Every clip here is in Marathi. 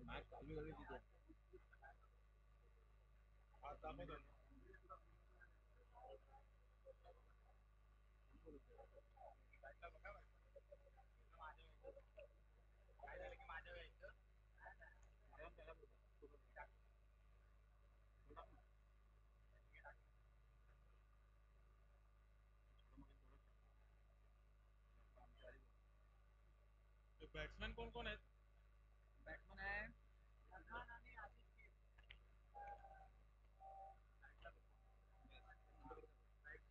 मॅच चालू झाली तिथे. बॅट्समॅन कोण कोण आहेत? बॅट्समॅन आहे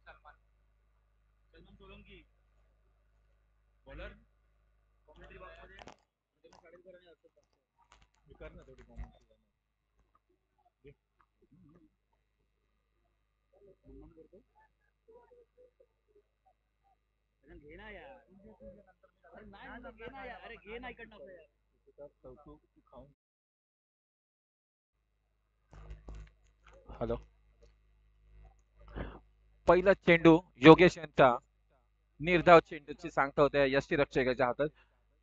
Salman Solanki. Bowler commentary box मध्ये साडेकर आणि असं मी कर ना थोडी कॉमेंट्री करतो. घे ना यार. अरे नाही घे ना यार. अरे घे ना इकडनं यार. तू खाऊन. हॅलो. पहिला चेंडू योगेश यांचा निर्धाव चेंडूची सांगता होत्या यष्टीरक्षकाच्या हातात.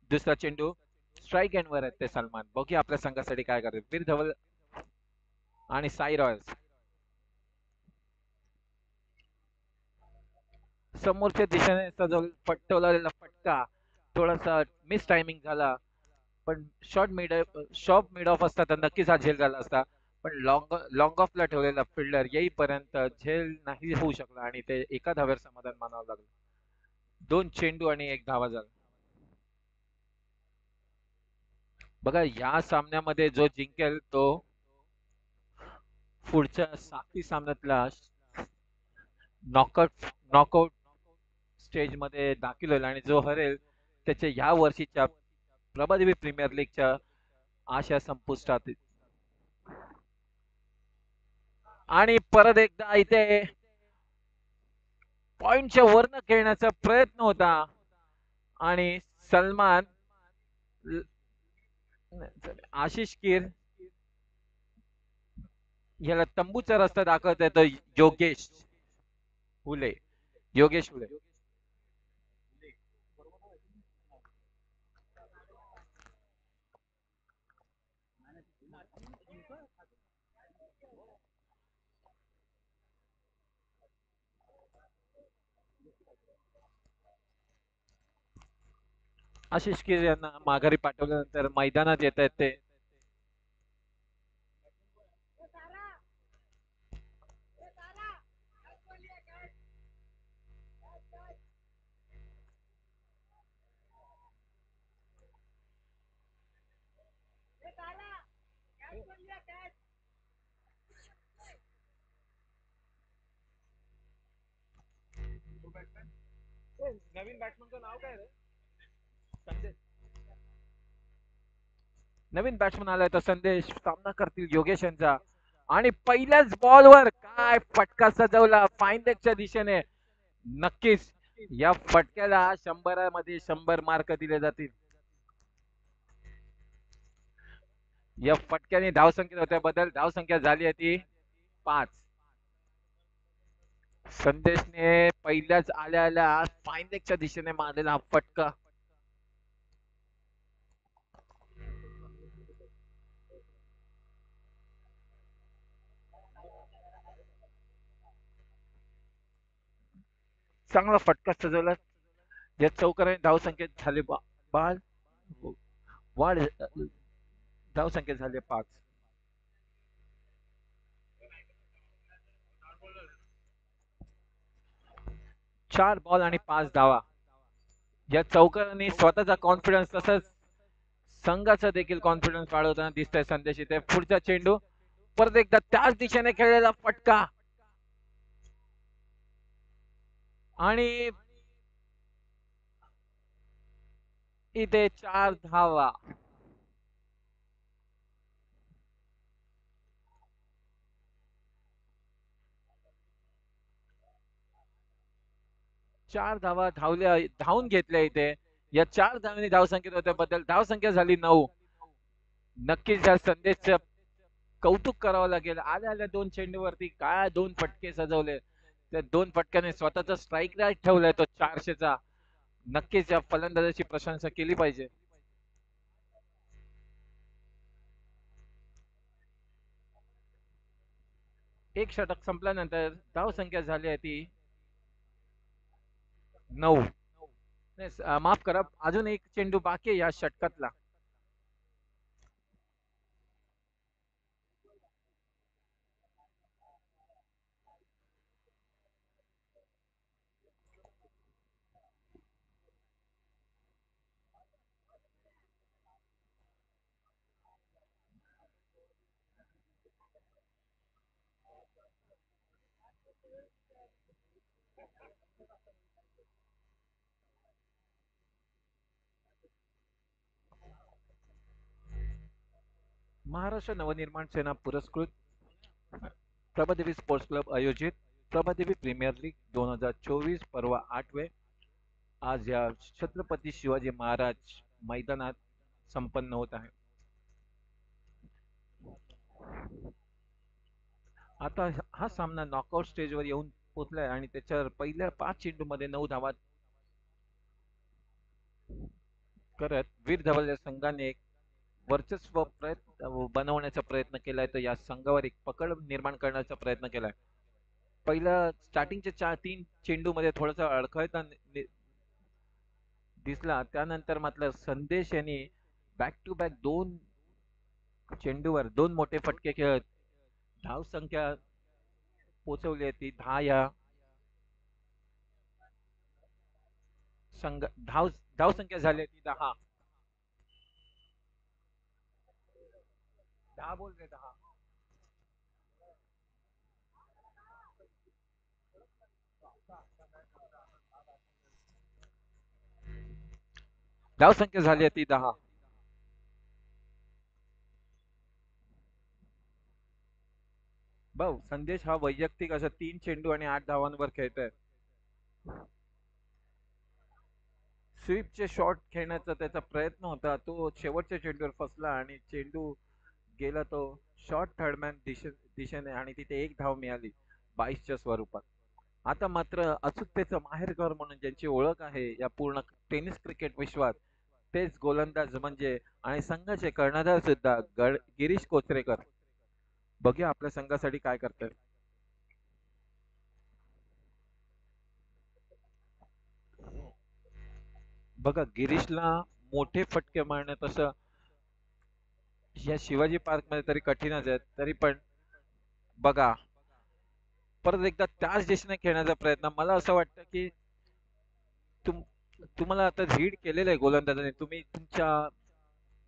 दुसरा चेंडू स्ट्राईक एंड वर आहेत ते सलमान. बघूया आपल्या संघासाठी काय करते वीर धवल आणि साई रॉयल्स. समोरच्या दिशेने फटवलेला फटका थोडासा मिस टायमिंग झाला. पण शॉर्ट मिड ऑफ असता तर नक्कीच हा झेल झाला असता. पण लॉंग ऑफला ठेवलेला फिल्डर येईपर्यंत झेल नाही होऊ शकला आणि ते एका धाव्यावर समाधान मानावं लागलं. 2 चेंडू आणि 1 धावा झाला. बघा या सामन्यामध्ये जो जिंकेल तो पुढच्या 7 सामन्यातला नॉकआउट स्टेज मध्ये दाखल होईल आणि जो हरेल त्याच्या या वर्षीच्या प्रभादेवी प्रीमियर लीगच्या आशा संपुष्टात येईल. आणि परत एकदा इथे पॉइंटच्या वरनं खेळण्याचा प्रयत्न होता आणि सलमान आशिष कीर याला तंबूचा रस्ता दाखवत येतो. हुले योगेश हुले. आशिष कीर यांना माघारी पाठवल्यानंतर मैदानात येत आहेत ते. नवीन बॅट्समनचं नाव काय रे? संदेश. नवीन बॅट्समन आलाय तर संदेश सामना करतील योगेश यांचा. आणि पहिल्याच बॉलवर काय फटका सजवला फाईन लेगच्या दिशेने. नक्कीच या फटक्याला 100 मध्ये 100 मार्क दिले जातील. या फटक्याने धावसंख्या होत्या बदल. धावसंख्या झाली आहे ती 5. संदेशने पहिल्याच आल्या फाईन लेगच्या दिशेने मारलेला हा फटका. चांगला फटका सजवला. या चौकाराने धावसंख्येत झाले बाल वाढ. धावसंख्येत झाले 5. 4 बॉल आणि 5 धावा. या चौकारांनी स्वतःचा कॉन्फिडन्स तसंच संघाचा देखील कॉन्फिडन्स वाढवताना दिसतंय संदेश इथे. पुढचा चेंडू परत एकदा त्याच दिशेने खेळलेला फटका आणि इथे 4 धावा. 4 धावा धावून घेतल्या इथे. या 4 धावांनी धावसंख्येत होत्याबद्दल धावसंख्या झाली 9. नक्कीच या संदेशचं कौतुक करावं लागेल. आल्या आल्या 2 चेंडूवरती काय 2 फटके सजवले. त्या 2 फटक्याने स्वतःचा स्ट्राईक रेट ठेवलाय तो 400चा. नक्कीच या फलंदाजाची प्रशंसा केली पाहिजे. एक षटक संपल्यानंतर धावसंख्या झाली आहे ती 9. नाही, माफ करा, अजून एक चेंडू बाकी आहे या षटकातला. महाराष्ट्र नवनिर्माण सेना पुरस्कृत प्रभादेवी स्पोर्ट्स क्लब आयोजित प्रभादेवी प्रीमियर लीग 2024 पर्व 8वे आज या छत्रपती शिवाजी महाराज मैदानात संपन्न होत आहे. आता हा सामना नॉकआउट स्टेजवर येऊन पोहोचलाय आणि त्याच्यावर पहिल्या 5 चेंडूमध्ये 9 धावा करत वीर धवल संघाने एक वर्चस्व प्रयत्न बनवण्याचा प्रयत्न केलाय, तर या संघावर एक पकड निर्माण करण्याचा प्रयत्न केलाय. पहिल्या स्टार्टिंगच्या 3 चेंडूमध्ये थोडासा अडखळता दिसला, त्यानंतर मात्र संदेश यांनी बॅक टू बॅक 2 चेंडूवर 2 मोठे फटके खेळत धावसंख्या पोहोचवली आहे ती 10 या संघ धावसंख्या झाली आहे ती 10. 10 बोल रे 10. धावसंख्या झाली आहे ती 10. भाऊ संदेश हा वैयक्तिक असं 3 चेंडू आणि 8 धावांवर खेळतोय. स्वीपचे शॉट खेळण्याचा त्याचा प्रयत्न होता, तो शेवटच्या चेंडूवर फसला आणि चेंडू गेला तो शॉर्ट थर्डमॅन दिशेने आणि तिथे 1 धाव मिळाली 22च्या स्वरूपात. आता मात्र अचूकतेचं माहेरघर म्हणून ज्यांची ओळख आहे या पूर्ण टेनिस क्रिकेट विश्वात, तेच गोलंदाज म्हणजे आणि संघाचे कर्णधार सुद्धा गिरीश कोचरेकर. बघूया आपल्या संघासाठी काय करतोय. बघा गिरीशला मोठे फटके मारणे तसं या शिवाजी पार्क मध्ये तरी कठीणच आहे, तरी पण बघा परत एकदा त्याच दिशेने खेळण्याचा प्रयत्न. मला असं वाटतं की तुम तुम्हाला आता रीड केलेलं आहे गोलंदाजाने, तुम्ही तुमच्या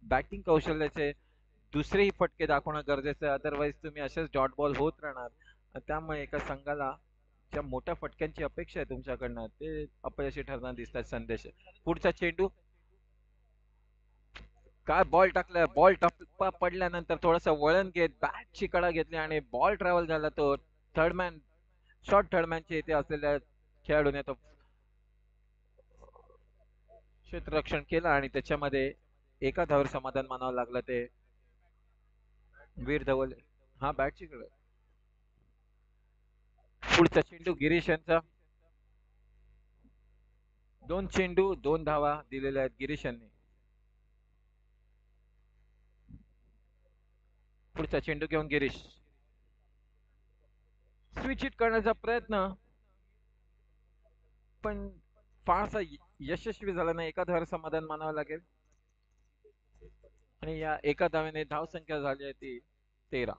बॅटिंग कौशल्याचे दुसरेही फटके दाखवणं गरजेचं आहे, अदरवाईज तुम्ही असेच डॉट बॉल होत राहणार. त्यामुळे एका संघाला ज्या मोठ्या फटक्यांची अपेक्षा आहे तुमच्याकडनं ते अपयशी ठरताना दिसतात. संदेश पुढचा चेंडू, काय बॉल टाकलाय, बॉल टप्पा पडल्यानंतर थोडासा वळण घेत बॅटची कडा घेतली आणि बॉल ट्रॅव्हल झाला तो थर्डमॅन शॉर्ट थर्डमॅनच्या इथे असलेल्या खेळाडूने तो क्षेत्ररक्षण केलं आणि त्याच्यामध्ये एका धावर समाधान मानावं लागलं ते वीर धवल. हा बॅटची कडा. पुढचा चेंडू गिरीश यांचा. 2 चेंडू 2 धावा दिलेल्या आहेत गिरीश यांनी. पुढचा चेंडू घेऊन गिरीश स्विच हिट करण्याचा प्रयत्न, पण फारसा यशस्वी झाला नाही. एका धावावर समाधान मानावं लागेल आणि या एका धावेने धावसंख्या झाली आहे ती 13.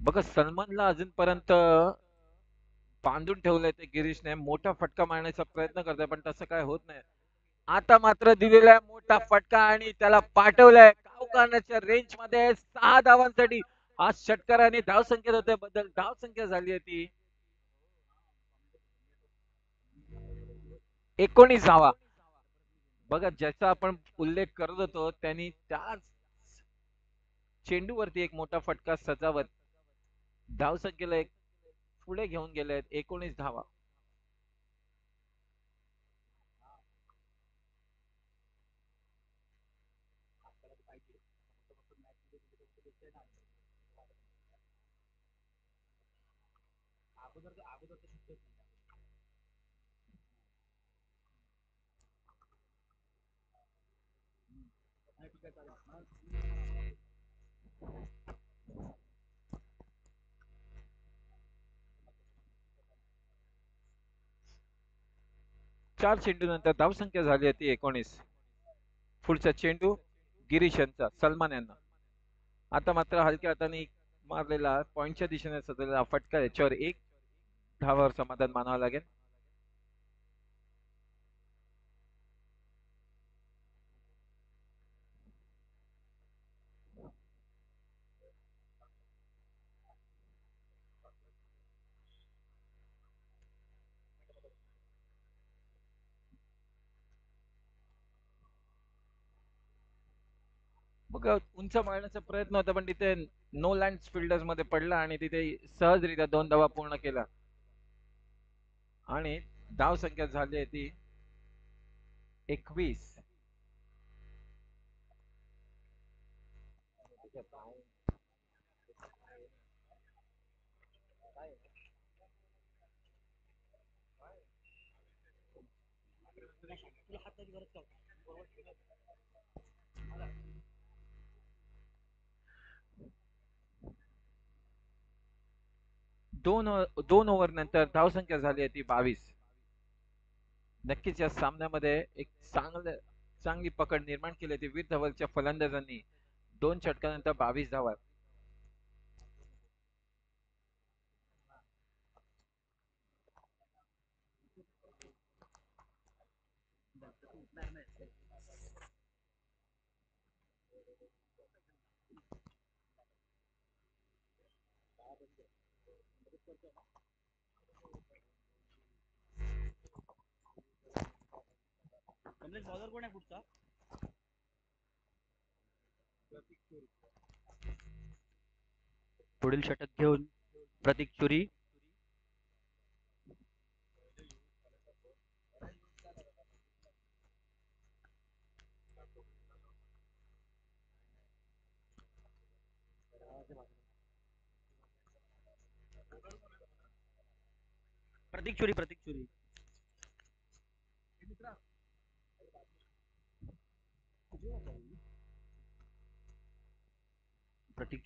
बघा सलमानला अजूनपर्यंत बांधून ठेवलंय ते गिरीशने, मोठा फटका मारण्याचा प्रयत्न करतोय पण तसं काय होत नाही. आता मात्र दिलेला आहे मोठा फटका आणि त्याला पाठवलाय कावकानाच्या रेंज मध्ये 6 धावांसाठी. आज षटकाराने धावसंख्येत होते बद्दल धावसंख्या झाली आहे ती 19 धावा. बघा ज्याचा आपण उल्लेख करत होतो त्यांनी त्याच चेंडूवरती एक मोठा फटका सजावत धावसंख्येला एक पुढे घेऊन गेले आहेत. 19 धावा. 4 चेंडूनंतर धावसंख्या झाली होती 19. पुढचा चेंडू गिरीश यांचा सलमान यांना. आता मात्र हलक्या हाताने मारलेला पॉइंटच्या दिशेने सजलेला फटका याच्यावर एक धावावर समाधान मानावं लागेल. मग उंच मारण्याचा प्रयत्न होता पण तिथे नो लँड फिल्डर्स मध्ये पडला आणि तिथे सहजरित्या 2 धावा पूर्ण केला आणि धाव संख्या झाली आहे ती 21. दोन ओव्हर नंतर धावसंख्या झाली आहे ती 22. नक्कीच या सामन्यामध्ये एक चांगली पकड निर्माण केली होती वीर धवलच्या फलंदाजांनी. 2 षटकानंतर 22 धावा. बॉलर कोण आहे पुढचा? पुढील षटक घेऊन प्रतीक चुरी. प्रतीक चुरी प्रतीक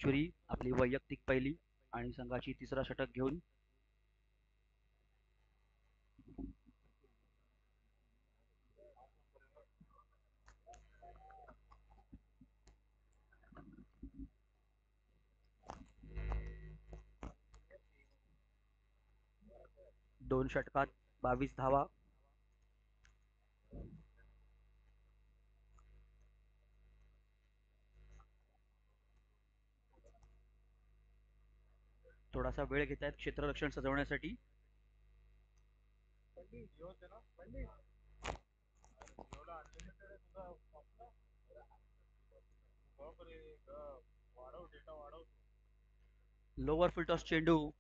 चुरी आपली वैयक्तिक पहिली आणि संघाची तिसरा षटक घेऊन दोन षटकात 22 धावा. थोडासा वेळ घेत आहेत क्षेत्ररक्षण सजवण्यासाठी. लोअर फुलटॉस चेंडू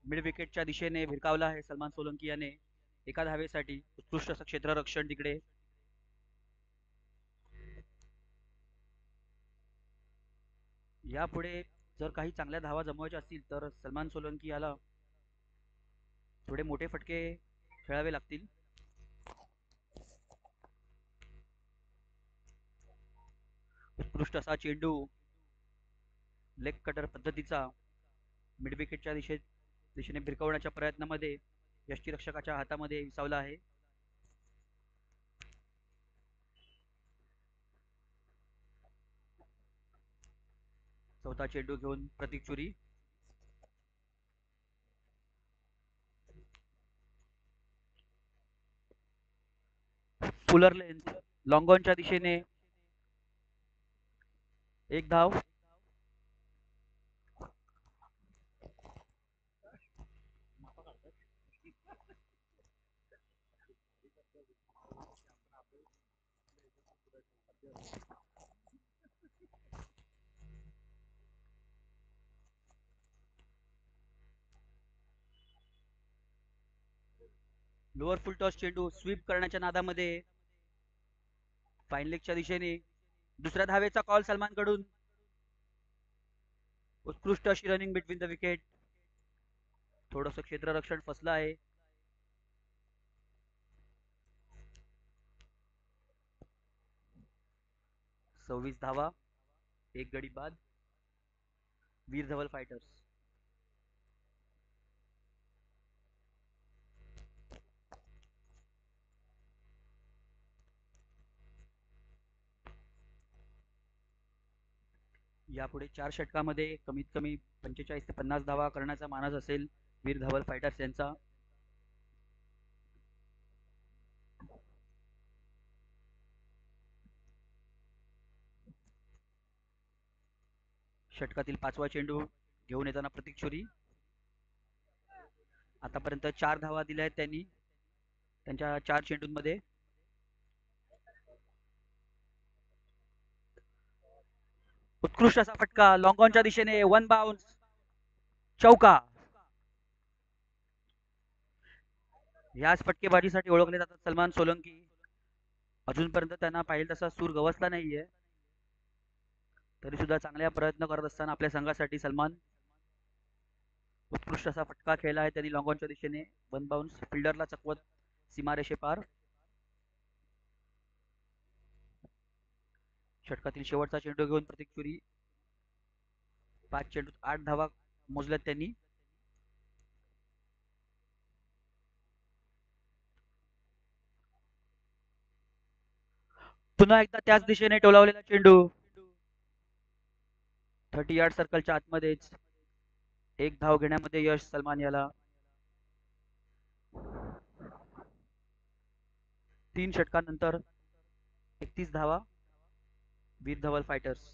मिड विकेटच्या दिशेने भिरकावला आहे सलमान सोलंकी याने एका धावेसाठी. उत्कृष्ट असं क्षेत्ररक्षण तिकडे. यापुढे जर काही चांगल्या धावा जमवायच्या असतील तर सलमान सोलंकी याला थोडे मोठे फटके खेळावे लागतील. उत्कृष्ट असा चेंडू लेग कटर पद्धतीचा मिड विकेटच्या दिशेने भिरकवण्याच्या प्रयत्नामध्ये यष्टीरक्षकाच्या हातामध्ये विसावला आहे. चौथा चेंडू घेऊन प्रतीक चुरी. फुलर लेन्थ लॉंगॉनच्या दिशेने एक धाव. लोअर फुल टॉस चेंडू स्वीप करण्याच्या नादामध्ये फाईन लेगच्या दिशेने दुसऱ्या धावेचा कॉल सलमान कडून. उत्कृष्ट अशी रनिंग बिटवीन द विकेट. थोडस क्षेत्ररक्षण फसलं आहे. सव्वीस धावा, एक गडी बाद. वीर धवल फायटर्स. यापुढे 4 षटकामध्ये कमीत कमी 45 ते 50 धावा करण्याचा मानस असेल वीर धवल फायटर्स यांचा. षटकातील 5वा चेंडू घेऊन येताना प्रतीक चुरी. आतापर्यंत 4 धावा दिल्या आहेत त्यांनी त्यांच्या 4 चेंडूंमध्ये. उत्कृष्ट असा फटका लॉंग ऑनच्या दिशेने, वन बाउन्स, चौका. याच फटकेबाजीसाठी ओळखले जातात सलमान सोलंकी. अजूनपर्यंत त्यांना पाहिजे तसा सूर गवसला नाहीये, तरी सुद्धा चांगल्या प्रयत्न करत असताना आपल्या संघासाठी सलमान उत्कृष्ट असा फटका खेळला आहे त्यांनी लॉंग ऑनच्या दिशेने, वन बाउन्स, फिल्डरला चकवत सीमारेषे पार. षटकातील शेवटचा चेंडू घेऊन प्रतीक चुरी. 5 चेंडूत 8 धावा मोजल्यात त्यांनी. पुन्हा एकदा त्याच दिशेने टोलावलेला चेंडू 30 यार्ड सर्कलच्या आतमध्येच. 1 धाव घेण्यामध्ये यश सलमान याला. 3 षटकांनंतर 31 धावा वीर धवल फायटर्स.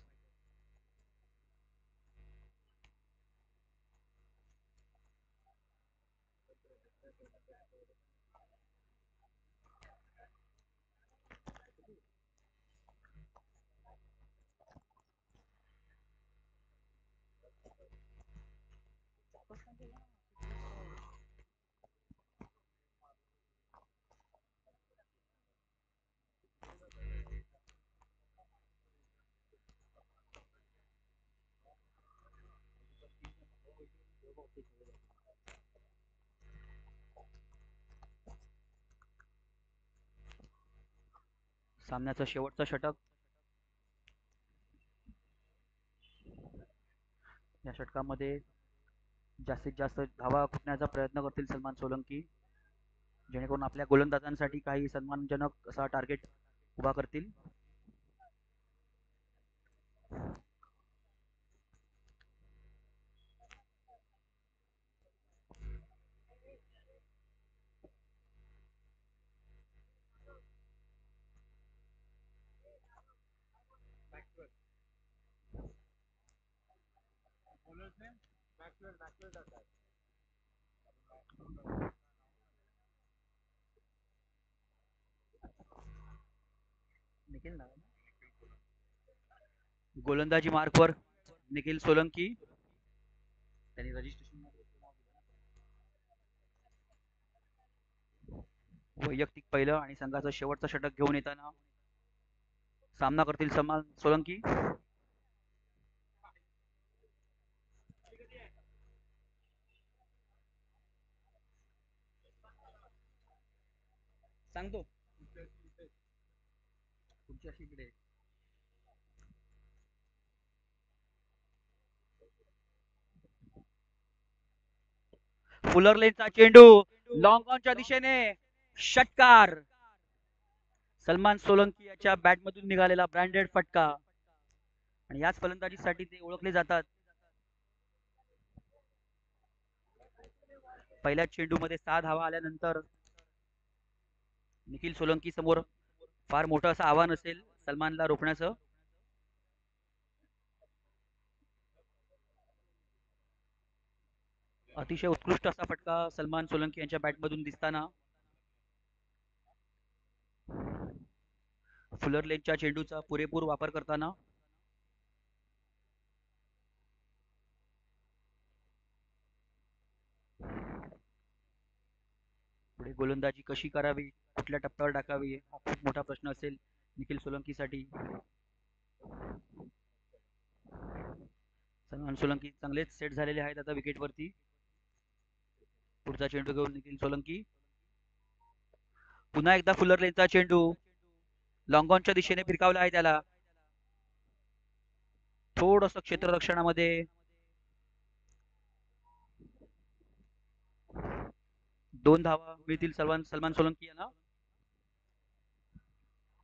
सामन्याचं शेवटचं षटक. या षटकामध्ये जास्तीत जास्त धावा खुटण्याचा प्रयत्न करतील सलमान सोलंकी, जेणेकरून आपल्या गोलंदाजांसाठी काही सन्मानजनक असा टार्गेट उभा करतील. गोलंदाजी मार्कवर निखिल सोलंकी. त्यांनी रजिस्ट्रेशन वैयक्तिक पहिलं आणि संघाचं शेवटचं षटक घेऊन येताना सामना करतील सलमान सोलंकी. सांगतो फुलर लेनचा चेंडू लॉंग ऑनच्या दिशेने, षटकार. सलमान सोलंकी याच्या बॅट मधून निघालेला ब्रँडेड फटका, आणि याच फलंदाजीसाठी ते ओळखले जातात. पहिल्या चेंडूमध्ये 6 धावा आल्यानंतर निखिल सोलंकी समोर फार मोठं असं आव्हान असेल सलमानला रोखण्याचं. अतिशय उत्कृष्ट असा फटका सलमान सोलंकी यांच्या बॅटमधून दिसताना. फुलर लेनच्या चेंडूचा पुरेपूर वापर करताना पुढे गोलंदाजी कशी करावी, कुठल्या टप्प्यावर टाकावी, हा खूप मोठा प्रश्न असेल निखिल सोलंकीसाठी. सलमान सोलंकी चांगलेच सेट झालेले आहेत आता विकेटवरती. पुढचा चेंडू घेऊन निखिल सोलंकी. पुन्हा एकदा फुलर लेनचा चेंडू लॉंग ऑनच्या दिशेने फिरकावला आहे त्याला. थोडस क्षेत्ररक्षणामध्ये 2 धावा मिळतील सलमान सोलंकी यांना.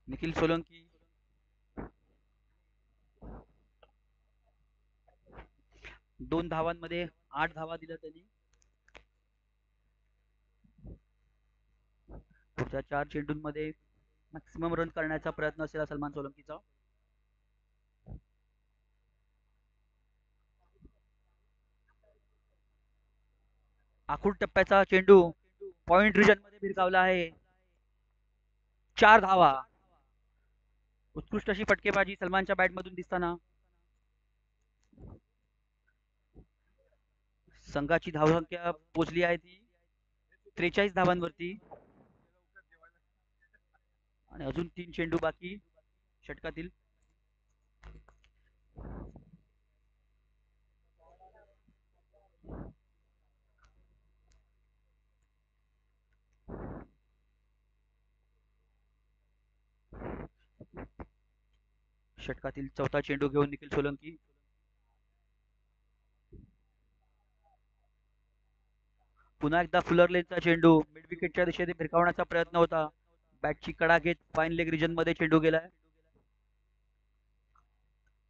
निखिल सोलंकी 2 धावांमध्ये 8 धावा दिल्या त्यांनी. पुढच्या 4 चेंडूंमध्ये मॅक्सिमम रन करण्याचा प्रयत्न असेल सलमान सोलंकीचा. आखूड टप्प्याचा चेंडू पॉइंट रिजन मध्ये भिरकावला आहे. 4 धावा. उत्कृष्ट अशी फटकेबाजी सलमानच्या बॅट मधून दिसताना. संघाची धावसंख्या पोहोचली आहे ती 43 धावांवरती आणि अजून 3 चेंडू बाकी षटकातील. षटकातील चौथा चेंडू घेऊन निखिल सोलंकी. पुन्हा एकदा फुलर लेनचा चेंडू मिड विकेटच्या दिशेने भिरकावण्याचा प्रयत्न होता. बॅटची कडा घेत फाईन लेग रिजन मध्ये चेंडू गेलाय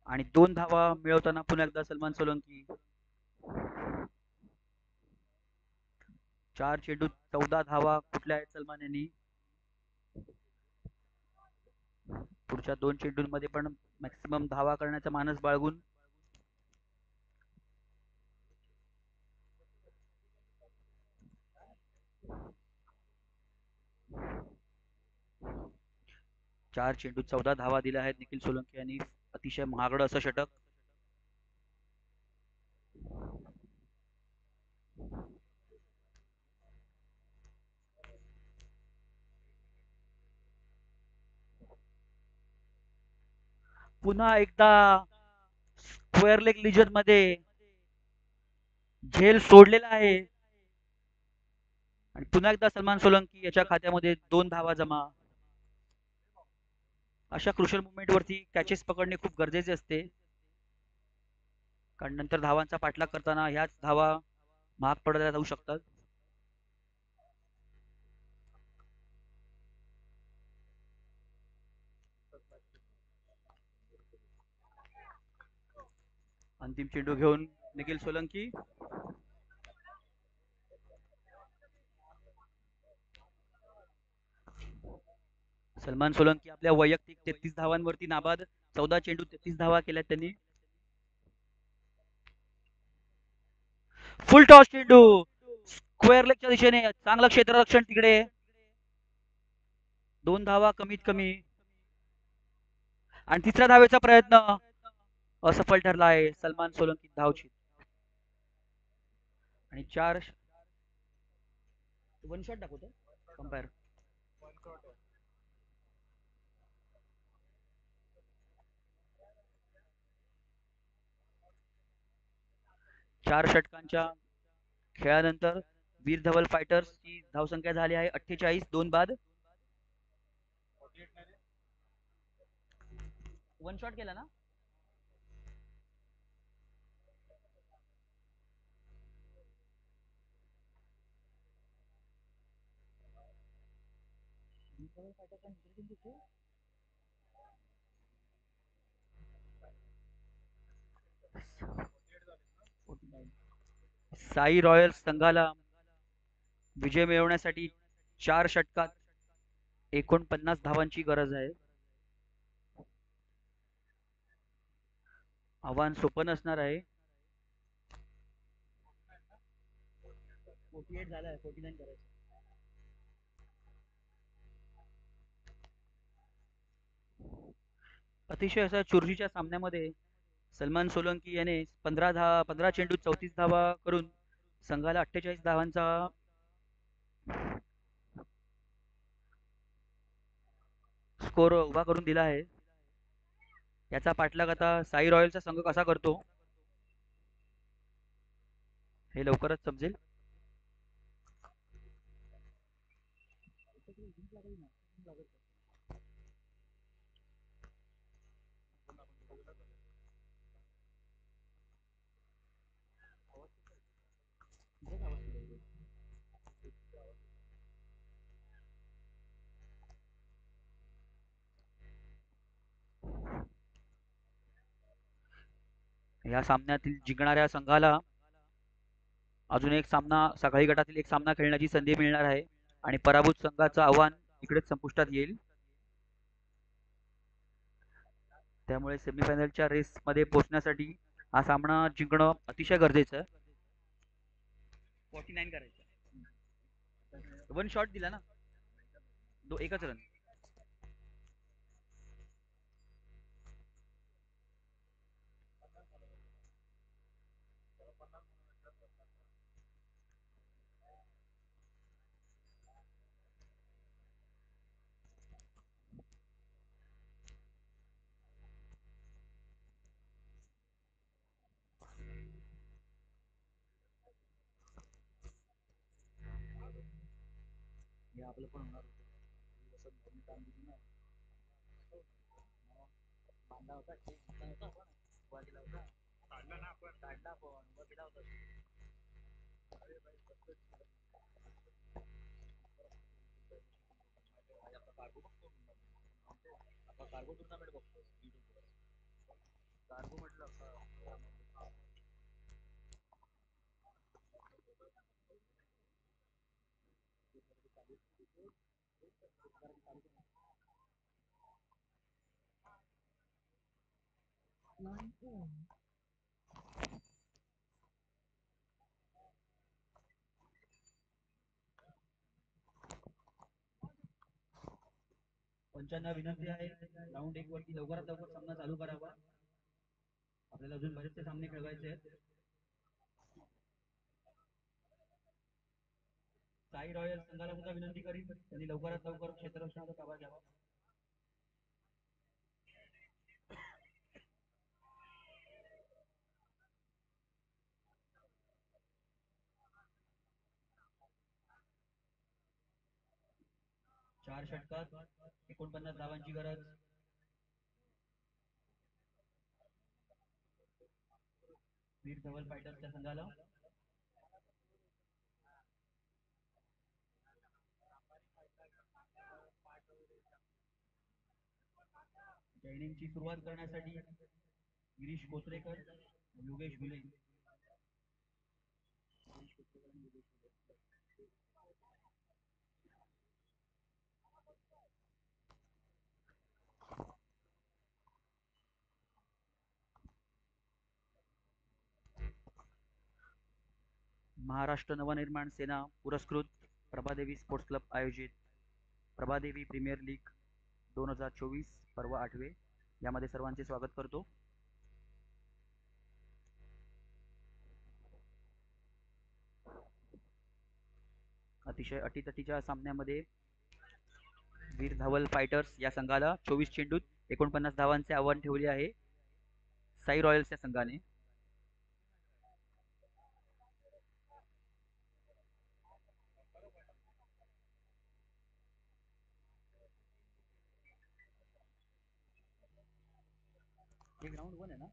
आणि 2 धावा मिळवताना पुन्हा एकदा सलमान सोलंकी. 4 चेंडू 14 धावा कुठल्या आहेत सलमान यांनी. पुढच्या 2 चेंडूंमध्ये पण मॅक्सिमम धावा करण्याचा मानस बाळगून चार चेंडू 14 धावा दिल्या आहेत निखिल सोलंकी यांनी. अतिशय महागडं असं षटक. पुन्हा एकदा स्क्वेअर लेग लिजन मध्ये झेल सोडलेला आहे आणि पुन्हा एकदा सलमान सोलंकी याच्या खात्यामध्ये 2 धावा जमा. अशा क्रुशल मुवमेंट वरती कॅचेस पकडणे खूप गरजेचे असते, कारण नंतर धावांचा पाठलाग करताना ह्याच धावा महाग पडल्या जाऊ शकतात. अंतिम चेंडू घेऊन निखिल सोलंकी. सलमान सोलंकी आपल्या वैयक्तिक 33 धावांवरती नाबाद. 14 चेंडू 33 धावा केल्यात त्यांनी. फुल टॉस चेंडू स्क्वेअर लेगच्या दिशेने, चांगलं क्षेत्ररक्षण तिकडे. 2 धावा कमीत कमी आणि तिसऱ्या धावेचा प्रयत्न असफल ठरला आहे. सलमान सोलंकी धावची आणि 4 वन शॉट दाखवतो कंपायर. चार षटकांच्या खेळानंतर वीर धवल फायटर्स ची धावसंख्या झाली आहे 48, 2 बाद. वन शॉट केला ना. साई रॉयल्स संघाला विजय मिळवण्यासाठी 4 षटकात 49 धावांची गरज आहे. आव्हान सोपं नसणार आहे. 48 झालाय, 49 करायचं. अतिशय अशा चुरशीच्या सामन्यामध्ये सलमान सोलंकी याने 15 चेंडू 34 धावा करून संघाला 48 धावांचा स्कोर उभा करून दिला आहे. याचा पाठलाग आता साई रॉयलचा संघ कसा करतो हे लवकरच समजेल. या सामन्यातील जिंकणाऱ्या संघाला अजून एक सामना सकाळी गटातील एक सामना खेळण्याची संधी मिळणार आहे आणि पराभूत संघाचं आव्हान इकडेच संपुष्टात येईल. त्यामुळे सेमीफायनलच्या रेस मध्ये पोहोचण्यासाठी हा सामना जिंकणं अतिशय गरजेचं आहे. 49 करायचं. वन शॉट दिला ना, एकच रन. हे आपलं पण होणार होतं. बांधला होता, काढला होता, काढला आपण वर दिला होता. आपला कार्गो टुर्नामेंट बघतो कार्गो म्हटलं पंचांना विनंती आहे राऊंड 1 वरती लवकरात लवकर सामना चालू करावा. आपल्याला अजून बरेचसे सामने खेळवायचे आहेत. साई रॉयल संघाला सुद्धा विनंती करीन त्यांनी लवकरात लवकर क्षेत्ररक्षणाचा ताबा घ्यावा. चार षटकात 49 धावांची गरज. वीर धवल फायटर्सच्या संघाला इनिंगची सुरुवात करण्यासाठी गिरीश कोचरेकर, योगेश गुले. महाराष्ट्र नवनिर्माण सेना पुरस्कृत प्रभादेवी स्पोर्ट्स क्लब आयोजित प्रभादेवी प्रीमियर लीग 2024 पर्व 8 यामध्ये सर्वांचे स्वागत करतो. अतिशय अटीतटीच्या सामन्यामध्ये वीर धवल फायटर्स या संघाला 24 चेंडूत 49 धावांचे आव्हान ठेवले आहे साई रॉयल्स या संघाने. ग्राउंड 1 आहे ना,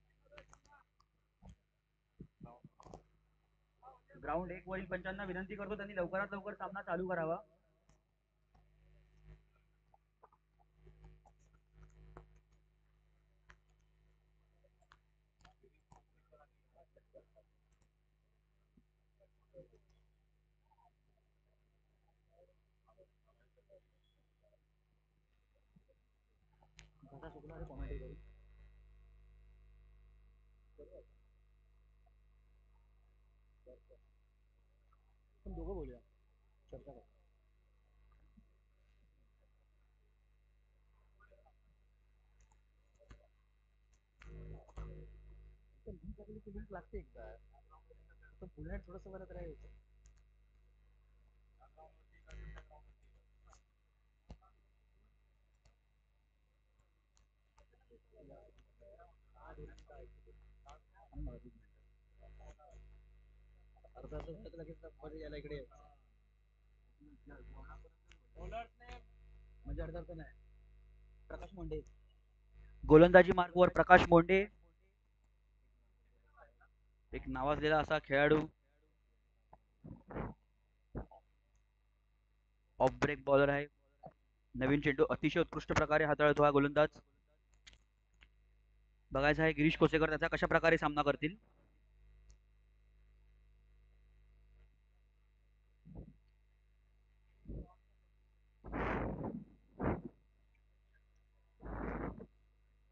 ग्राउंड 1 वरील पंचांना विनंती करतो त्यांनी लवकरात लवकर सामना चालू करावा. दोघं बोलूया. लिंक लागते एकदा पुण्यात थोडस बरं राहायचं. अर्धा तास लगेच मध्ये यायला इकडे म्हणजे अर्धा अर्थ नाही. प्रकाश मोंडे गोलंदाजी मार्गवर प्रकाश मोंडे एक नावाजलेला असा खेळाडू. ऑफ ब्रेक बॉलर आहे. नवीन चेंडू अतिशय उत्कृष्ट प्रकारे हाताळतो हा गोलंदाज. बघायचं आहे गिरीश कोसेकर त्याचा कशा प्रकारे सामना करतील.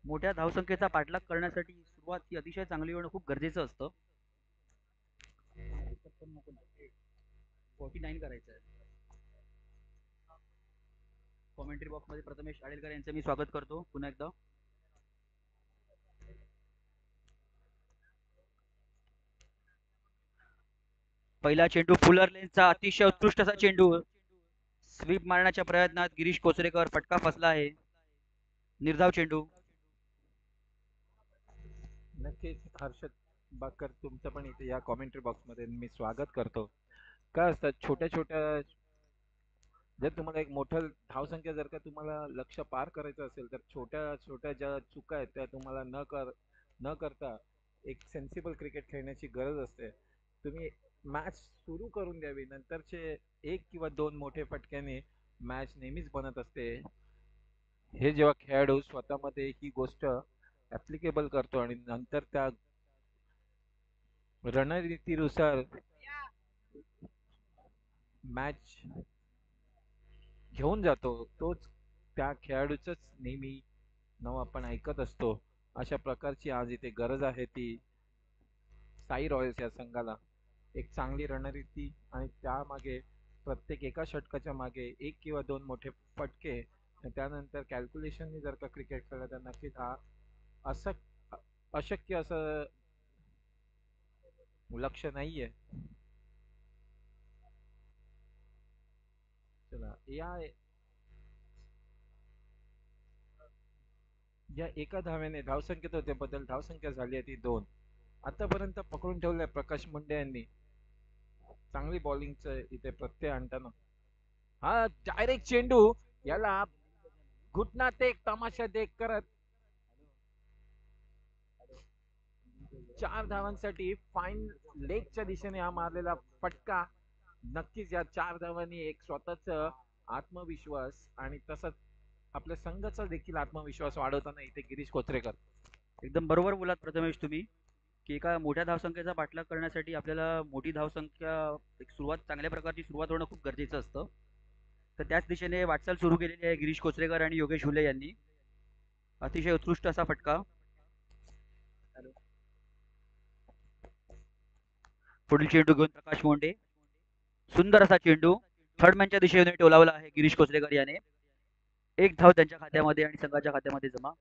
मोठ्या धावसंख्येचा पाठलाग करण्यासाठी सुरुवात ही अतिशय चांगली होणं खूप गरजेचं असतं. 49 करायचं आहे. कॉमेंट्री बॉक्स मध्ये प्रथमेश आडेलकर यांचं मी स्वागत करतो पुन्हा एकदा. पहिला चेंडू फुलर लेनचा अतिशय उत्कृष्ट असा चेंडू स्वीप मारण्याच्या प्रयत्नात गिरीश कोचरेकर फटका फसला आहे. निर्धाव चेंडू. नक्कीच हर्षद बाकर तुमचं पण इथे या कॉमेंट्री बॉक्स मध्ये मी स्वागत करतो. काय असतं छोट्या छोट्या जर तुम्हाला एक मोठं धावसंख्या जर का तुम्हाला लक्ष पार करायचं असेल तर छोट्या छोट्या ज्या चुका आहेत त्या तुम्हाला न करता एक सेन्सिबल क्रिकेट खेळण्याची गरज असते. तुम्ही मॅच सुरू करून द्यावी नंतरचे एक किंवा दोन मोठे फटक्याने मॅच नेहमीच बनत असते. हे जेव्हा खेळाडू स्वतःमध्ये ही गोष्ट ऍप्लिकेबल करतो आणि नंतर त्या रणनीतीनुसार मॅच घेऊन जातो तोच त्या खेळाडूच नेहमी नाव आपण ऐकत असतो. अशा प्रकारची आज इथे गरज आहे ती साई रॉयल्स या संघाला. एक चांगली रणनीती आणि त्यामागे प्रत्येक एका षटकाच्या मागे एक किंवा दोन मोठे फटके आणि त्यानंतर कॅल्क्युलेशननी जर का क्रिकेट खेळलं तर नक्कीच हा असं अशक्य असं लक्ष नाहीये. चला या एका धाव्याने धावसंख्येत होते बदल धावसंख्या झाली आहे ती 2. आतापर्यंत पकडून ठेवलंय प्रकाश मुंडे यांनी. चांगली बॉलिंगचं इथे प्रत्यय आणताना हा डायरेक्ट चेंडू याला घुटनात एक तमाशा देख करत 4 धावांसाठी फाईन लेगच्या दिशेने हा मारलेला फटका. नक्कीच या 4 धावांनी एक स्वतःच आत्मविश्वास आणि तसंच आपल्या संघाचा देखील आत्मविश्वास वाढवताना इथे गिरीश कोचरेकर. एकदम बरोबर बोलात प्रथमेश तुम्ही की एका मोठ्या धावसंख्येचा पाठलाग करण्यासाठी आपल्याला मोठी धावसंख्या एक चांगल्या प्रकारची सुरुवात होणं खूप गरजेचं असतं. तर त्याच दिशेने वाटचाल सुरू केलेली आहे गिरीश कोचरेकर आणि योगेश हुले यांनी. अतिशय उत्कृष्ट असा फटका. पुढील चेंडू घेऊन प्रकाश मोंडे. सुंदर असा चेंडू थर्डमॅनच्या दिशेने टोलावला आहे गिरीश कोचरेकर याने. एक धाव त्यांच्या खात्यामध्ये आणि संघाच्या खात्यामध्ये जमा.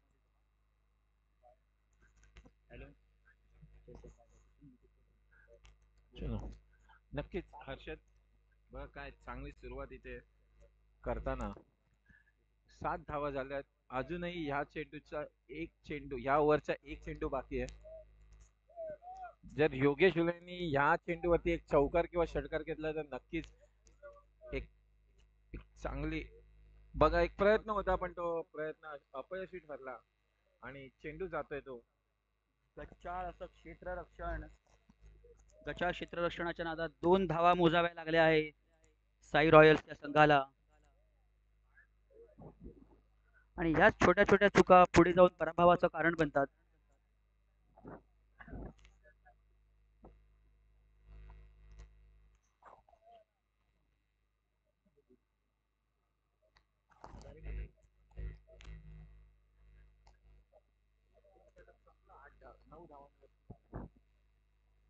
नक्कीच हर्षद बघा काय चांगली सुरुवात इथे करताना 7 धावा झाल्यात. अजूनही ह्या चेंडूचा एक चेंडू ह्या ओव्हरचा एक चेंडू बाकी आहे. जर योगेश हुलेंनी ह्या चेंडूवरती एक चौकार किंवा षटकार घेतला तर नक्कीच एक एक चांगली बघा एक प्रयत्न होता पण तो प्रयत्न अपयशी ठरला आणि चेंडू जातोय तो. गच्चाळ असं क्षेत्ररक्षण. गच्चाळ क्षेत्ररक्षणाच्या नादात 2 धावा मोजाव्या लागल्या आहे साई रॉयल्स या संघाला. आणि ह्याच छोट्या छोट्या चुका पुढे जाऊन पराभवाचं कारण बनतात.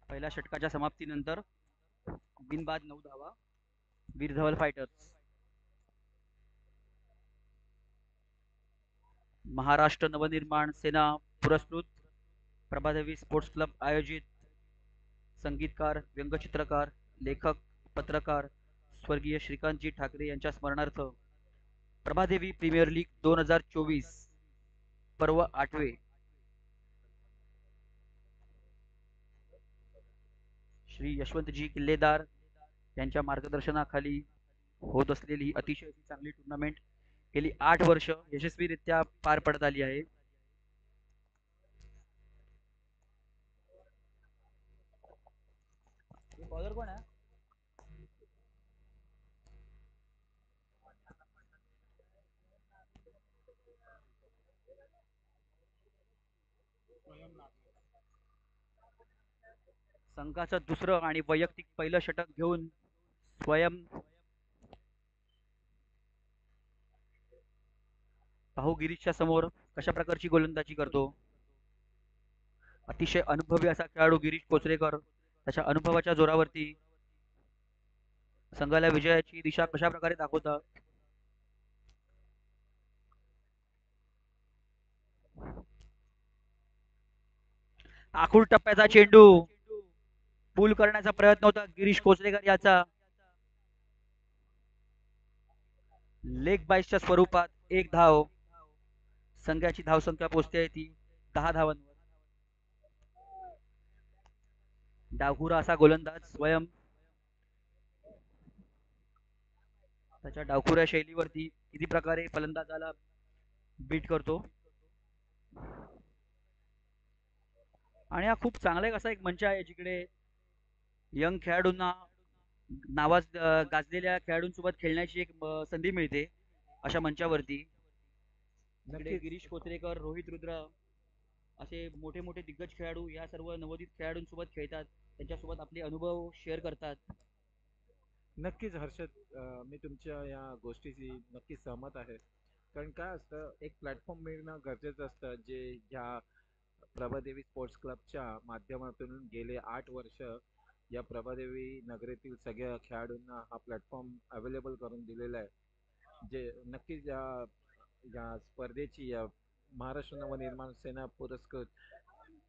पहिल्या षटकाच्या समाप्तीनंतर बिनबाद 9 धावा. वीर धवल फायटर्स. महाराष्ट्र नवनिर्माण सेना पुरस्कृत प्रभादेवी स्पोर्ट्स क्लब आयोजित संगीतकार व्यंगचित्रकार लेखक पत्रकार स्वर्गीय श्रीकांतजी ठाकरे यांच्या स्मरणार्थ प्रभादेवी प्रीमियर लीग 2024 पर्व 8वे श्री यशवंतजी किल्लेदार यांच्या मार्गदर्शनाखाली होत असलेली ही अतिशय चांगली टुर्नामेंट गेली 8 वर्ष यशस्वीरित्या पार पडत आली आहे. बॉलर कोण आहे? संघाचं दुसरं आणि वैयक्तिक पहिलं षटक घेऊन स्वयं पाहू गिरीशच्या समोर कशा प्रकारची गोलंदाजी करतो. अतिशय अनुभवी असा खेळाडू गिरीश कोचरेकर त्याच्या अनुभवाच्या जोरावरती संघाला विजयाची दिशा कशा प्रकारे दाखवतात. आखूड टप्प्याचा चेंडू पूल करण्याचा प्रयत्न होता गिरीश कोचरेकर याचा. लेग बाईसच्या स्वरूपात एक धाव. संघाची धावसंख्या पोहोचते ती 10 धावांवर. डावखुरा असा गोलंदाज स्वयं त्याच्या डावखुऱ्या शैलीवरती किती प्रकारे फलंदाजाला बीट करतो. आणि हा खूप चांगला असा एक मंच आहे जिकडे यंग खेळाडूंना नावाज गाजलेल्या खेळाडूंसोबत खेळण्याची एक संधी मिळते. अशा मंचावरती गिरीश कोचरेकर, रोहित रुद्र असे मोठे मोठे दिग्गज खेळाडू या सर्व नवोदित खेळाडूंसोबत खेळतात. त्यांच्यासोबत आपले अनुभव शेअर करतात. नक्कीच हर्षद, मी तुमच्या या गोष्टीशी नक्कीच सहमत आहे. कारण काय असतं, एक प्लॅटफॉर्म मिळणं गरजेचं असतं, जे ह्या प्रभादेवी स्पोर्ट्स क्लबच्या माध्यमातून गेले 8 वर्ष या प्रभादेवी नगरीतील सगळ्या खेळाडूंना हा प्लॅटफॉर्म अवेलेबल करून दिलेला आहे. जे नक्कीच या स्पर्धेची, या महाराष्ट्र नवनिर्माण सेना पुरस्कृत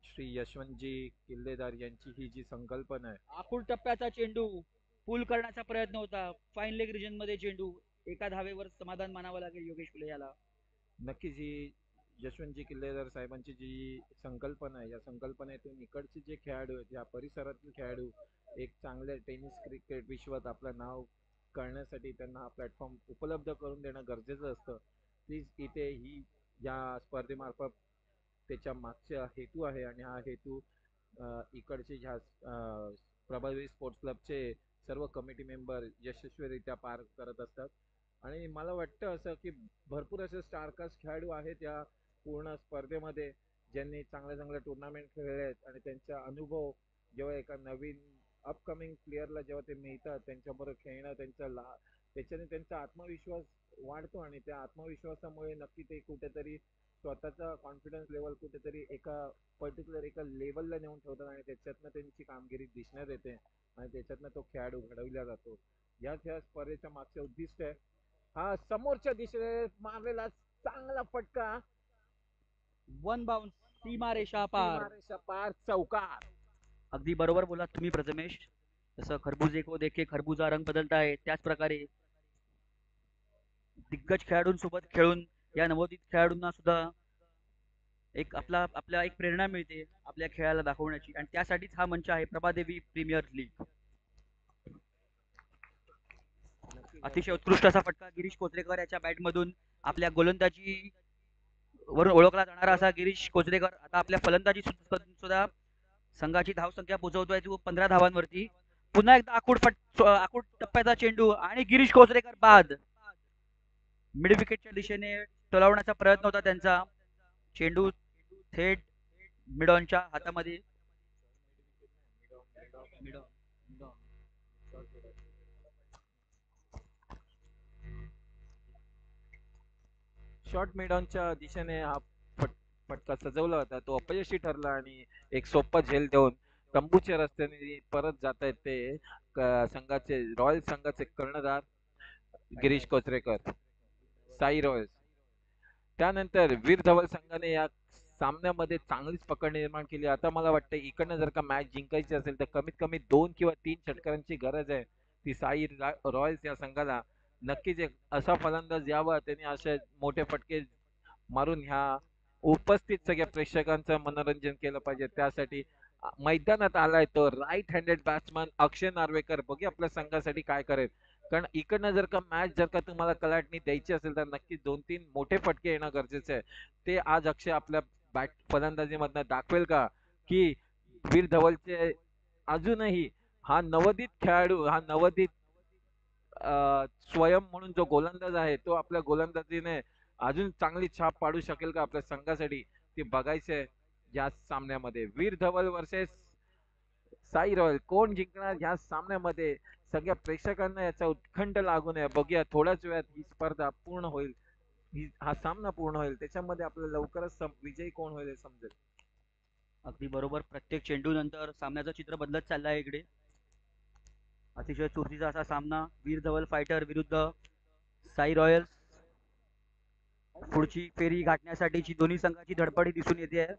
श्री यशवंतजी किल्लेदार यांची ही जी संकल्पना आहे. आखूड टप्प्याचा चेंडू पूल करण्याचा प्रयत्न होता. फाईन लेग रिजन मध्ये चेंडू. एका धावेवर समाधान मानावं लागेल योगेश फुले याला. नक्कीच ही यशवंतजी किल्लेदार साहेबांची जी संकल्पना आहे, या संकल्पनेतून इकडचे जे खेळाडू आहेत, या परिसरातील खेळाडू एक चांगल्या टेनिस क्रिकेट विश्वात आपलं नाव करण्यासाठी त्यांना हा प्लॅटफॉर्म उपलब्ध करून देणं गरजेचं असतं. तीच इथे ही या स्पर्धेमार्फत त्याच्या मागचा हेतू आहे. आणि हा हेतू इकडचे ह्या प्रभावी स्पोर्ट्स क्लबचे सर्व कमिटी मेंबर यशस्वीरित्या पार करत असतात. आणि मला वाटतं असं की भरपूर असे स्टारकास्ट खेळाडू आहेत या पूर्ण स्पर्धेमध्ये, ज्यांनी चांगल्या चांगल्या टुर्नामेंट खेळले आहेत. आणि त्यांचा अनुभव जेव्हा एका नवीन अपकमिंग प्लेअरला जेव्हा ते मिळतात, त्यांच्याबरोबर खेळणं, त्याच्याने त्यांचा आत्मविश्वास वाढतो. आणि त्या आत्मविश्वासामुळे नक्की ते कुठेतरी स्वतःचा कॉन्फिडन्स लेवल कुठेतरी एका पर्टिक्युलर एका लेवलला नेऊन ठेवतात. आणि त्याच्यातनं त्यांची कामगिरी दिसण्यात येते. आणि त्याच्यातनं तो खेळाडू घडविला जातो. याच ह्या स्पर्धेच्या मागचे उद्दिष्ट आहे. हा समोरच्या दिशेने मारलेला चांगला फटका, वन बाउन्स, सीमारेषा पार. सीमारेषा पार, चौकार. अगदी बरोबर बोला तुम्ही प्रथमेश. जसं खरबुजे को देखे खरबुजा रंग बदलता आहे, त्याच प्रकारे दिग्गज खेळाडूंसोबत खेळून या नवोदित खेळाडूंना सुद्धा आपल्या एक प्रेरणा मिळते आपल्या खेळाला दाखवण्याची. आणि त्यासाठीच हा मंच आहे प्रभादेवी प्रीमियर लीग. अतिशय उत्कृष्ट असा फटका गिरीश कोचरेकर याच्या बॅट मधून. आपल्या गोलंदाजी वरून ओळखला जाणारा असा गिरीश कोचरेकर आता आपल्या फलंदाजी सुद्धा संघाची धावसंख्या पोहोचवतोय तो 15 धावांवरती. पुन्हा एकदा आखूड टप्प्याचा चेंडू आणि गिरीश कोचरेकर बाद. मिड विकेटच्या दिशेने टोलावण्याचा प्रयत्न होता त्यांचा. चेंडू थेट मिडॉनच्या हातामध्ये. शॉर्ट मिडॉनच्या दिशेने हा फटका सजवला होता, तो अपयशी ठरला. आणि एक सोपा झेल देऊन तंबूच्या रस्त्याने परत जात आहेत ते संघाचे रॉयल संघाचे कर्णधार गिरीश कोचरेकर, साई रॉयल्स. त्यानंतर वीर धवल संघाने या सामन्यामध्ये चांगलीच पकड निर्माण केली. आता मला वाटतं इकडनं जर का मॅच जिंकायची असेल तर कमीत कमी 2 किंवा 3 षटकारांची गरज आहे. ती साई रॉयल्स या संघाला नक्कीच एक असा फलंदाज यावा, त्याने असे मोठे फटके मारून ह्या उपस्थित सगळ्या प्रेक्षकांचं मनोरंजन केलं पाहिजे. त्यासाठी मैदानात आलाय तो राईट हँडेड बॅट्समन अक्षय नार्वेकर. बघूया आपल्या संघासाठी काय करेल. कारण इकडनं जर का मॅच जर का तुम्हाला कलाटणी द्यायची असेल तर नक्कीच 2-3 मोठे फटके येणं गरजेचं आहे. ते आज अक्षय आपल्या बॅट फलंदाजीमधनं दाखवेल का, की वीर धवलचे अजूनही हा नवोदित खेळाडू, हा नवोदित स्वयं म्हणून जो गोलंदाज आहे, तो आपल्या गोलंदाजीने अजून चांगली छाप पाडू शकेल का आपल्या संघासाठी, ते बघायचंय. या सामन्यामध्ये. वीर धवल वर्सेस साई रॉयल कोण जिंकणार या सामन्यामध्ये सगळ्या प्रेक्षकांना याचा उत्कंठ लागून आहे. बघूया थोड्याच वेळात ही स्पर्धा पूर्ण होईल. हा सामना पूर्ण होईल त्याच्यामध्ये आपल्याला लवकरच विजयी कोण होईल हे समजेल. अगदी बरोबर. प्रत्येक चेंडू नंतर सामन्याचं चित्र बदलत चाललं आहे इकडे. अतिशय चुरशीचा असा सामना वीर धवल फायटर विरुद्ध साई रॉयल्स. पुढची फेरी गाठण्यासाठीची दोन्ही संघाची धडपडी दिसून येते आहे.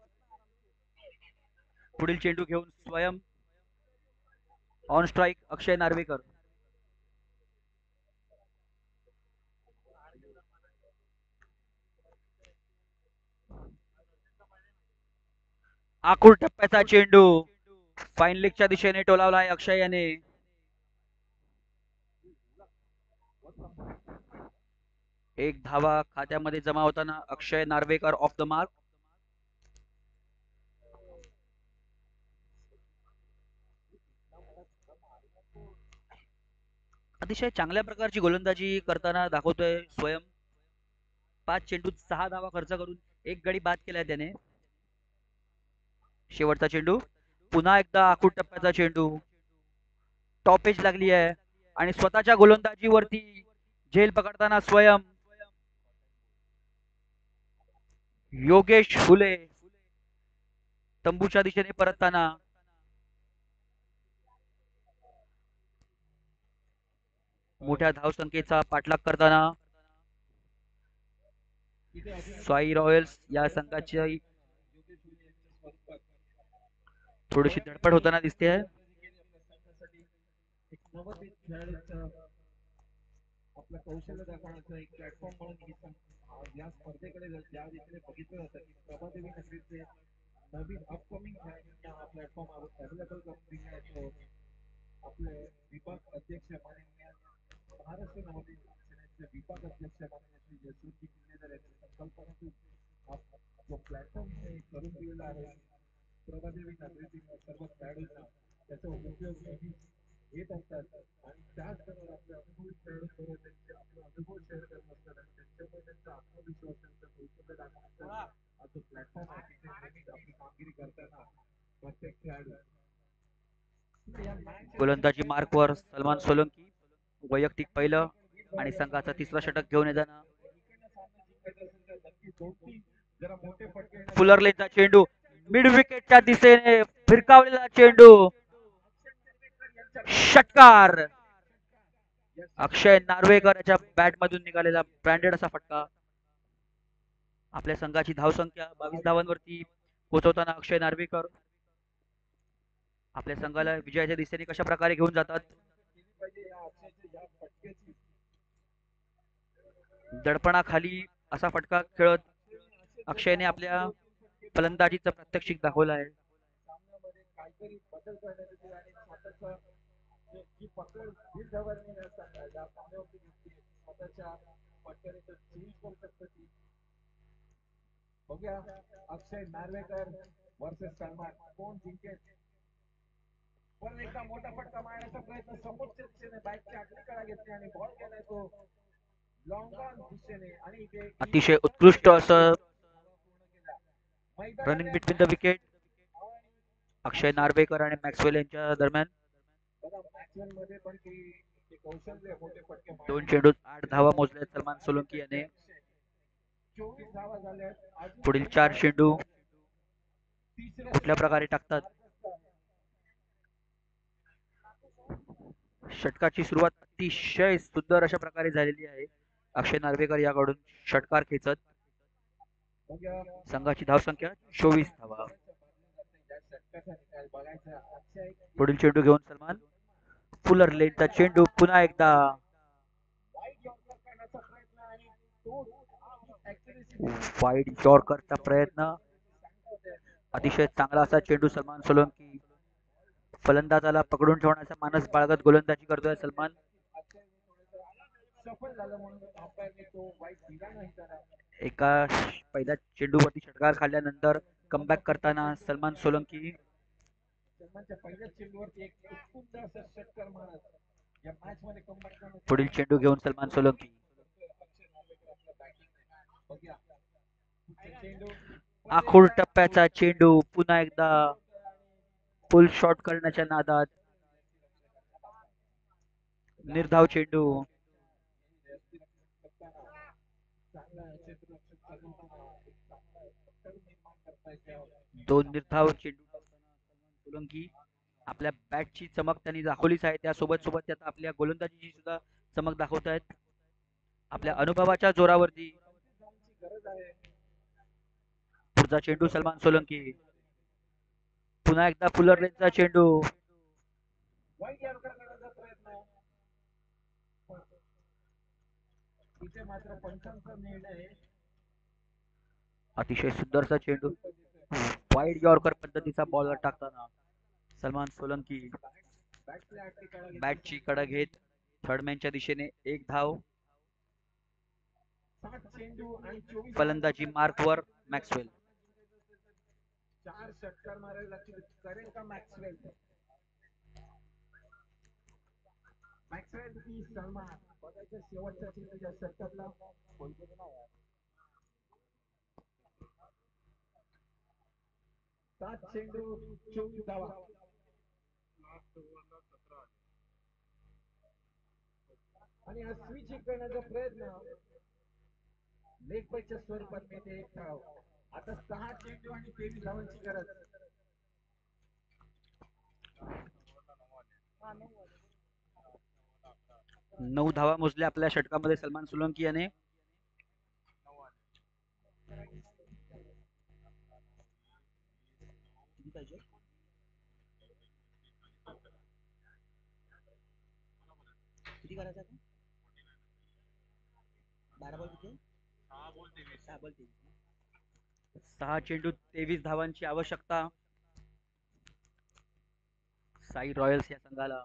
पुढील चेंडू घेऊन स्वयं ऑन स्ट्राईक अक्षय नार्वेकर. आखूड टप्प्याचा चेंडू फाईन लेगच्या दिशेने टोलावलाय अक्षय याने. एक धावा खात्यामध्ये जमा होताना अक्षय नार्वेकर ऑफ द मार्क. अतिशय चांगल्या प्रकारची गोलंदाजी करताना दाखवतोय स्वयं. 5 चेंडूत 6 धावा खर्च करून एक गडी बाद केलाय त्याने. शेवटचा चेंडू पुन्हा एकदा आखूड टप्प्याचा चेंडू. टॉप एज लागली आहे आणि स्वतःच्या गोलंदाजीवरती झेल पकडताना स्वयं योगेश फुले तंबूच्या दिशेने परतताना. मोठ्या धावसंख्येचा पाठलाग करताना साई रॉयल्स या संघाची थोडीशी धडपड होताना दिसते आहे. आपलं कौशल्य दाखवण्याचं एक प्लॅटफॉर्म म्हणून या स्पर्धेकडे ज्या रीतीने बघितलं जातं की प्रभादेवी नगरीचे नवीन अपकमिंग खेळाडूंना हा प्लॅटफॉर्म अवेलेबल करून दिला. आपले विभाग अध्यक्ष माननीय महाराष्ट्र नवोदय सेनेचे विभाग अध्यक्ष माननीय यशवंतजी किल्लेदार यांच्या संकल्पनेतून जो प्लॅटफॉर्म करून दिलेला आहे प्रभादेवी नगरीतील सर्व खेळाडूंना त्याचा उपयोग घेत असतात आणि त्याचबरोबर आपले अनुभवी खेळाडूंबरोबर त्यांचे आपले अनुभव शेअर करत असतात आणि त्यांच्यामुळे त्यांचा आत्मविश्वास त्यांचा कौशल्य दाखवण्याचा हा जो प्लॅटफॉर्म आहे तिथे नेहमीच आपली कामगिरी करताना प्रत्येक खेळाडू. गोलंदाजी मार्कवर सलमान सोलंकी वैयक्तिक पहिलं आणि संघाचा तिसरा षटक घेऊन येताना फुलरलेचा चेंडू मिड विकेटच्या दिशेने फिरकावलेला चेंडू. षटकार. अक्षय नार्वेकर याच्या बॅट मधून निघालेला ब्रँडेड असा फटका. आपल्या संघाची धावसंख्या 22 धावांवरती पोहोचवताना अक्षय नार्वेकर आपल्या संघाला विजयाच्या दिशेने कशा प्रकारे घेऊन जातात. दडपणाखाली असा फटका खेळत अक्षयने आपल्या फलंदाजीचा प्रात्यक्षिक दाखवला आहे. बघूया अक्षय नार्वेकर वर्सेस सलमान कोण जिंकेल. पण एकदा मोठा फटका मारण्याचा प्रयत्न समोरच्या दिशेने बॅटची आखरी कडा घेतली आणि बॉल गेलाय तो लॉंग ऑन दिशेने आणि अतिशय उत्कृष्ट असं रनिंग बिटवीन द विकेट अक्षय नार्वेकर आणि मॅक्सवेल यांच्या दरम्यान. 2 चेंडूत 8 धावा मोजल्या सलमान सोलंकी याने. पुढील 4 चेंडू कुठल्या प्रकारे टाकतात. षटकाची सुरुवात अतिशय सुंदर अशा प्रकारे झालेली आहे. अक्षय नार्वेकर याकडून षटकार खेचत संघाची धावसंख्या 24 धावा. पुढील चेंडू घेऊन सलमान. फुलर लेनचा चेंडू पुन्हा एकदा वाईड यॉर्करचा प्रयत्न. अतिशय चांगला असा चेंडू सलमान सोलंकी फलंदाजाला पकडून ठेवण्याचा मानस बाळगत गोलंदाजी करतोय सलमान. एका पहिल्या चेंडूवरती षटकार खाल्ल्यानंतर कमबॅक करताना सलमान सोलंकी पुढील चेंडू घेऊन सलमान सोलंकी आखूड टप्प्याचा चेंडू पुन्हा एकदा फुल शॉट करण्याच्या नादात निर्धाव चेंडू. दोन निर्धाव चेंडू सोलंकी आपल्या बॅटची चमक त्यांनी दाखवलीच आहे, त्यासोबत सोबत त्यात आपल्या गोलंदाजीची सुद्धा चमक दाखवत आहेत आपल्या अनुभवाच्या जोरावरती. पुढचा चेंडू सलमान सोलंकी, पुन्हा एकदा फुलर लेनचा चेंडू. अतिशय सुंदरचा चेंडू वाईड यॉर्कर पद्धतीचा बॉल टाकताना सलमान सोलंकी बॅटची कडा घेत थर्डमॅनच्या दिशेने एक धाव. फलंदाजी मार्कवर मॅक्सवेल. नऊ धावा मोजल्या आपल्या षटकामध्ये सलमान सोलंकी याने. किती करायचं? 6 चेंडू 23 धावांची आवश्यकता साई रॉयल्स या संघाला.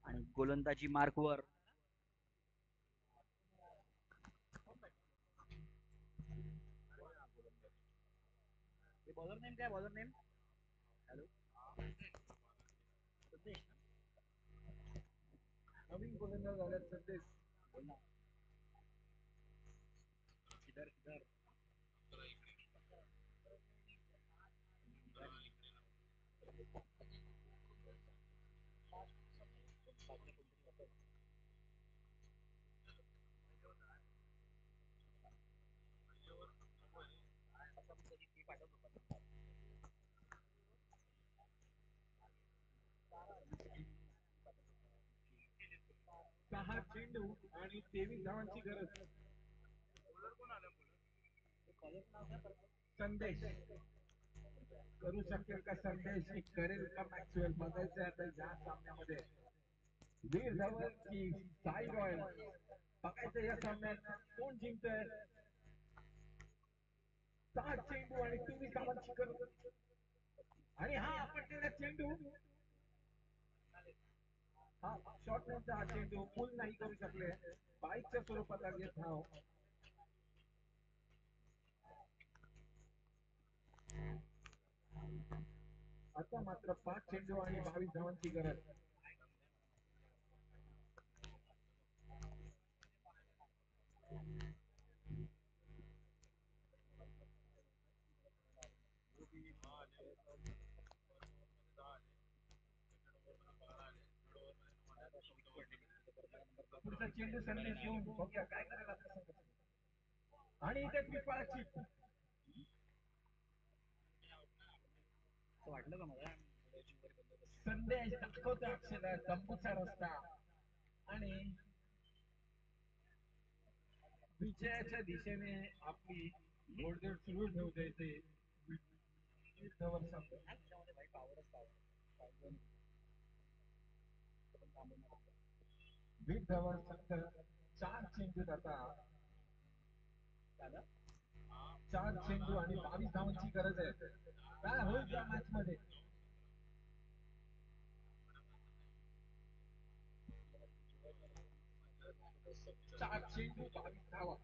आणि गोलंदाजी मार्कवर बॉलर नेम काय? बॉलर नेम हॅलो नवीन गोलंदाज झाल्यात सध्या. संदेश करू शकेल का? संदेश करेल का? मॅक्सवेल बघायचं आता या सामन्यामध्ये. वीर धवन की साई रॉयल बघायचं या सामन्यात कोण जिंकतंय. 6 चेंडू आणि 23 धावांची गरज. आणि हा आपटलेला चेंडू, हा शॉर्ट नेमचा हा चेंडू पूल नाही करू शकले. बाईकच्या स्वरूपात आली धाव. आता मात्र 5 चेंडू आणि 22 धावांची गरज. पुढचा चेंडू संदेश घेऊन बघूया काय करायला आता. आणि इथे पिपाळाची वाटलं का मला संदेश दाखवतो अक्षर तंबूचा रस्ता आणि विजयाच्या दिशेने आपली घोडदौड सुरू ठेवता येते. बीट धवन संघ 4 चेंडूत आता 4 चेंडू आणि 22 धावांची गरज आहे. काय होईल या मॅच मध्ये? 4 चेंडू 22 धावा.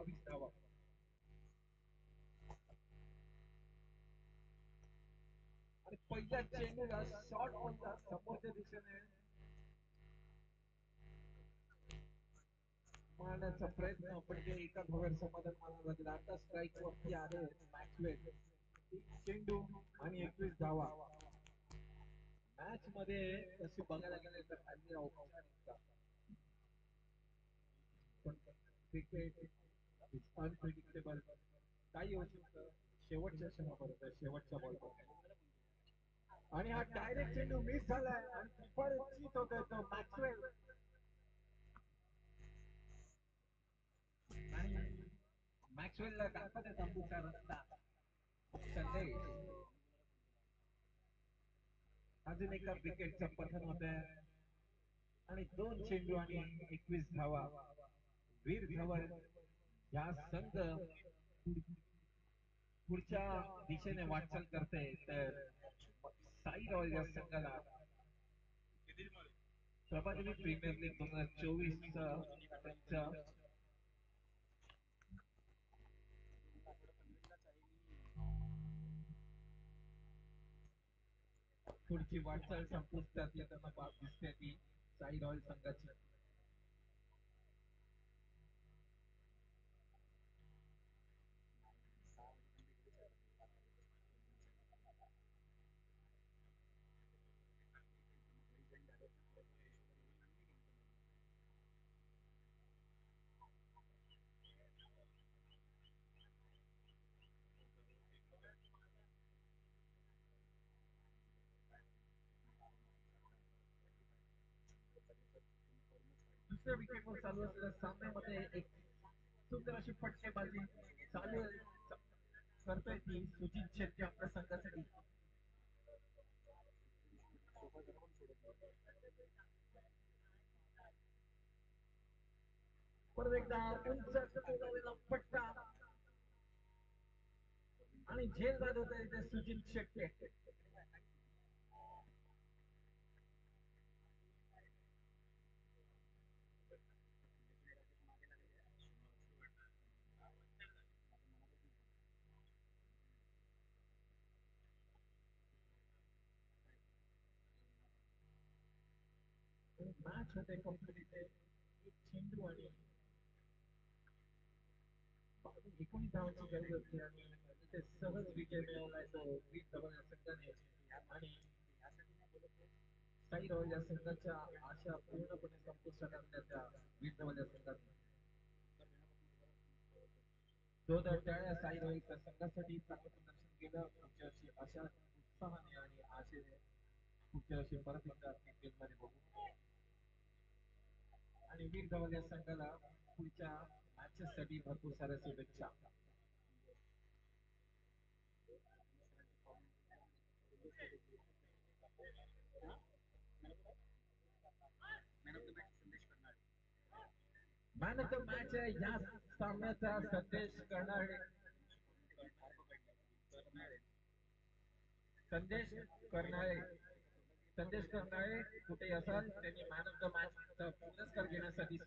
21 धावा. आणि पहिल्या चेंडूला शॉट कोणता समोरच्या दिशेने मारण्याचा प्रयत्न, पण ते एका धाव्यावर समाधान मानावं लागेल. आता स्ट्राईक वरती आले मॅक्सवेल. चेंडू आणि 21 धावा. मॅच मध्ये तसे बघायला गेले तर हल्ली औपचारिकता, पण क्रिकेट अनप्रिडिक्टेबल, काही होऊ शकतं. शेवटच्या क्षणापर्यंत, शेवटच्या बॉलपर्यंत. आणि हा डायरेक्ट चेंडू मिस झालाय आणि परत चित होतोय तो मॅक्सवेल. आणि मॅक्सवेलला दाखवत आहे तंबूचा रस्ता. संदेश अजून एका विकेटचं पतन होत आहे. आणि 2 चेंडू आणि 21 धावा. वीर धवल या संघ पुढच्या दिशेने वाटचाल करते, तर साई रॉयल या संघाला प्रभादेवी प्रीमियर लीग 2024 त्यांच्या पुढची वाटचाल संपुष्टात येताना बाब दिसते ती साई रॉयल संघाची. दुसऱ्या विकेटवर चालू असलेल्या सामन्यामध्ये एक सुंदर अशी फटकेबाजी चालू करतोय ती सुजित शेट्टी आपल्या संघासाठी. परत एकदा उंच टोकावलेला फटका आणि झेल बाद होत आहे सुजित शेट्टी. मॅच होते कंप्लीट इथे. एक चेंडू आणि 19 धावांची गरज होती आणि इथे सहज विजय मिळवलाय तो वीर धवन या संघाने. आणि साई रॉयल या संघाच्या आशा पूर्णपणे संपुष्टात आणल्या त्या वीर धवन या संघाने. 2 टाळ्या साई रॉयलच्या संघासाठी. चांगलं प्रदर्शन केलं पुढच्या वर्षी अशा उत्साहाने आणि आशेने पुढच्या वर्षी परत एकदा क्रिकेट मध्ये बघू. आणि वीर धवन या संघाला पुढच्या मॅचेस साठी भरपूर साऱ्या शुभेच्छा. मॅन ऑफ द मॅच या सामन्याचा संदेश करणारे संदेश करणारे संदेश करणारे कुठे असाल त्यांनी मॅन ऑफ द मॅच पुरस्कार घेण्यासाठी